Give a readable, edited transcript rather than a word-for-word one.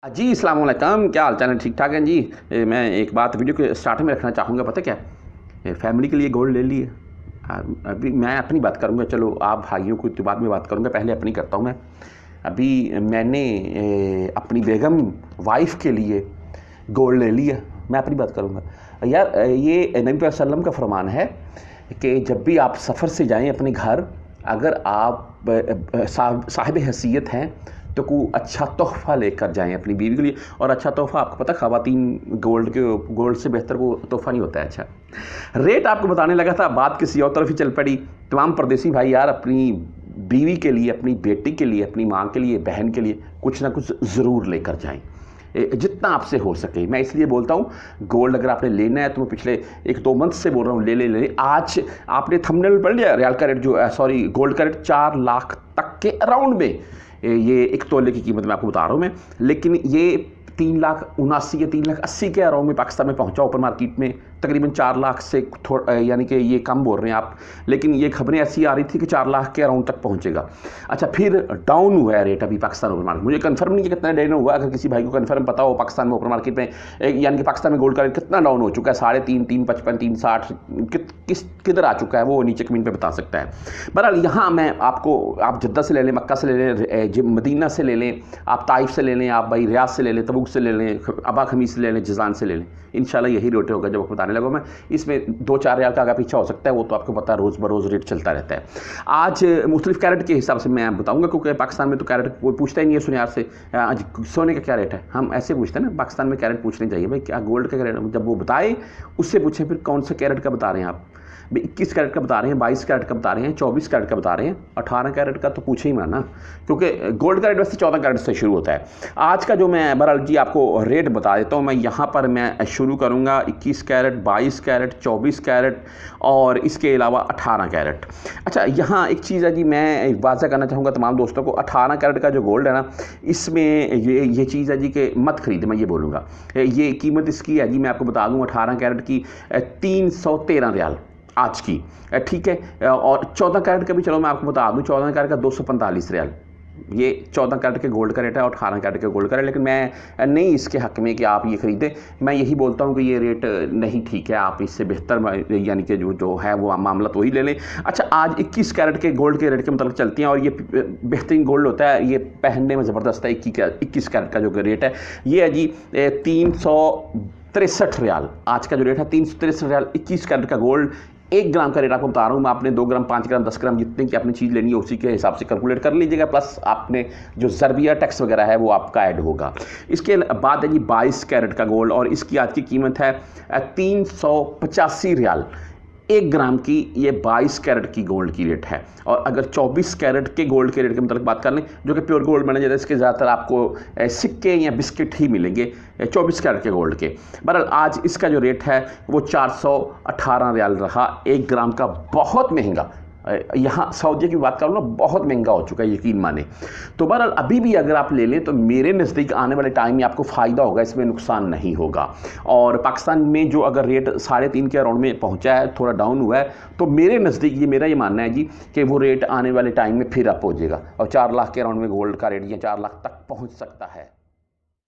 जी, अस्सलाम वालेकुम, क्या हाल चाल है? ठीक-ठाक हैं जी। मैं एक बात वीडियो के स्टार्ट में रखना चाहूँगा, पता है क्या? फैमिली के लिए गोल्ड ले लिए। अभी मैं अपनी बात करूँगा, चलो आप भाइयों को तो बाद में बात करूँगा, पहले अपनी करता हूँ मैं। अभी मैंने अपनी बेगम वाइफ़ के लिए गोल्ड ले लिया, मैं अपनी बात करूँगा। यार ये नबी वसल्लम का फरमान है कि जब भी आप सफ़र से जाएँ अपने घर, अगर आप साहिब हैसियत हैं तो कोई अच्छा तोहफ़ा लेकर जाएँ अपनी बीवी के लिए। और अच्छा तोहफ़ा आपको पता, ख़वातीन गोल्ड से बेहतर कोई तोहफ़ा नहीं होता है। अच्छा, रेट आपको बताने लगा था, बात किसी और तरफ ही चल पड़ी। तमाम परदेसी भाई यार अपनी बीवी के लिए, अपनी बेटी के लिए, अपनी माँ के लिए, बहन के लिए कुछ ना कुछ ज़रूर लेकर जाएँ, जितना आपसे हो सके। मैं इसलिए बोलता हूँ, गोल्ड अगर आपने लेना है तो मैं पिछले 1-2 मंथ से बोल रहा हूँ, ले। आज आपने थंबनेल में पढ़ लिया, रियल का रेट जो गोल्ड का रेट 4 लाख तक के अराउंड में, ये 1 तोले की कीमत मैं आपको बता रहा हूँ मैं। लेकिन ये 3,79,000 या 3,80,000 के अराउंड में पाकिस्तान में पहुँचा ओपन मार्केट में। तकरीबन 4 लाख से यानी कि ये कम बोल रहे हैं आप, लेकिन ये खबरें ऐसी आ रही थी कि 4 लाख के अराउंड तक पहुँचेगा। अच्छा, फिर डाउन हुआ है रेट अभी पाकिस्तान ओपन मार्केट। मुझे कंफर्म नहीं कि कितना डाउन हुआ, अगर किसी भाई को कंफर्म पता हो पाकिस्तान में ओपन मार्केट में, यानी कि पाकिस्तान में गोल्ड का रेट कितना डाउन हो चुका है, 3.5, 3.55, 3.60 किधर आ चुका है, वो नीचे कमेंट पे बता सकता है। बहरहाल यहाँ मैं आपको, आप जद्दा से ले लें, मक्का से ले लें, मदीना से ले लें, आप ताइफ से ले लें, आप भाई रियाद से ले लें, तबूक से ले लें, अबा खमीस से ले लें, जज़ान से ले लें, इंशाल्लाह यही रेट होगा जब बताने लगा मैं। इसमें 2-4 रियाल का आगे पीछा हो सकता है, वो तो आपको पता है, रोज़ बरोज़ रेट चलता रहता है। आज मुख्तलिफ कैरेट के हिसाब से मैं बताऊंगा, क्योंकि पाकिस्तान में तो कैरेट कोई पूछता ही नहीं है सुनियार से। आज सोने का क्या रेट है, हम ऐसे पूछते हैं ना, पाकिस्तान में कैरेट पूछने चाहिए भाई, क्या गोल्ड का कैरेट, जब वो बताए उससे पूछें फिर कौन से कैरेट का बता रहे हैं आप। 21 कैरेट का बता रहे हैं, 22 कैरेट का बता रहे हैं, 24 कैरेट का बता रहे हैं, 18 कैरेट का तो पूछे ही मैं ना, क्योंकि गोल्ड का रेट वैसे 14 कैरेट से शुरू होता है। आज का जो मैं बहरहाल जी आपको रेट बता देता हूँ मैं। यहाँ पर मैं शुरू करूँगा 21 कैरेट, 22 कैरेट, 24 कैरेट और इसके अलावा 18 कैरेट। अच्छा, यहाँ एक चीज़ है जी, मैं वाज़ा करना चाहूँगा तमाम दोस्तों को, 18 कैरेट का जो गोल्ड है ना, इसमें ये चीज़ है जी कि मत खरीद, मैं ये बोलूँगा। ये कीमत इसकी है जी, मैं आपको बता दूँ, 18 कैरेट की 313 रियाल आज की, ठीक है। और 14 कैरेट का भी चलो मैं आपको बता दूं, 14 कैरेट का 245 रियाल, ये 14 कैरेट के गोल्ड का रेट है और 18 कैरेट के गोल्ड का रेट। लेकिन मैं नहीं इसके हक़ में कि आप ये ख़रीदें, मैं यही बोलता हूँ कि ये रेट नहीं ठीक है, आप इससे बेहतर यानी कि जो है वो मामला तो वही ले लें। अच्छा, आज 21 कैरेट के गोल्ड के रेट के मतलब चलती हैं, और ये बेहतरीन गोल्ड होता है, ये पहनने में ज़बरदस्त है। 21 कैरेट का जो रेट है ये है जी 363 रियाल। आज का जो रेट है 363 रियाल 21 कैरेट का गोल्ड। 1 ग्राम का रेट आपको बता रहा हूँ मैं, आपने 2 ग्राम, 5 ग्राम, 10 ग्राम जितने की आपने चीज़ लेनी है उसी के हिसाब से कैलकुलेट कर लीजिएगा, प्लस आपने जो ज़रबिया टैक्स वगैरह है वो आपका ऐड होगा। इसके बाद है जी 22 कैरेट का गोल्ड, और इसकी आज की कीमत है 385 रियाल 1 ग्राम की। ये 22 कैरेट की गोल्ड की रेट है। और अगर 24 कैरेट के गोल्ड के रेट के मतलब बात कर लें, जो कि प्योर गोल्ड माना जाता है, इसके ज़्यादातर आपको सिक्के या बिस्किट ही मिलेंगे 24 कैरेट के गोल्ड के। बहरहाल आज इसका जो रेट है वो 418 रियाल रहा 1 ग्राम का, बहुत महंगा। यहाँ सऊदी की बात करूँ ना, बहुत महंगा हो चुका है, यकीन माने। तो बहरहाल अभी भी अगर आप ले लें तो मेरे नज़दीक आने वाले टाइम में आपको फ़ायदा होगा, इसमें नुकसान नहीं होगा। और पाकिस्तान में जो अगर रेट 3.5 के अराउंड में पहुँचा है, थोड़ा डाउन हुआ है, तो मेरे नज़दीक मेरा ये मानना है जी कि वो रेट आने वाले टाइम में फिर अप हो जाएगा और 4 लाख के अराउंड में गोल्ड का रेट या 4 लाख तक पहुँच सकता है।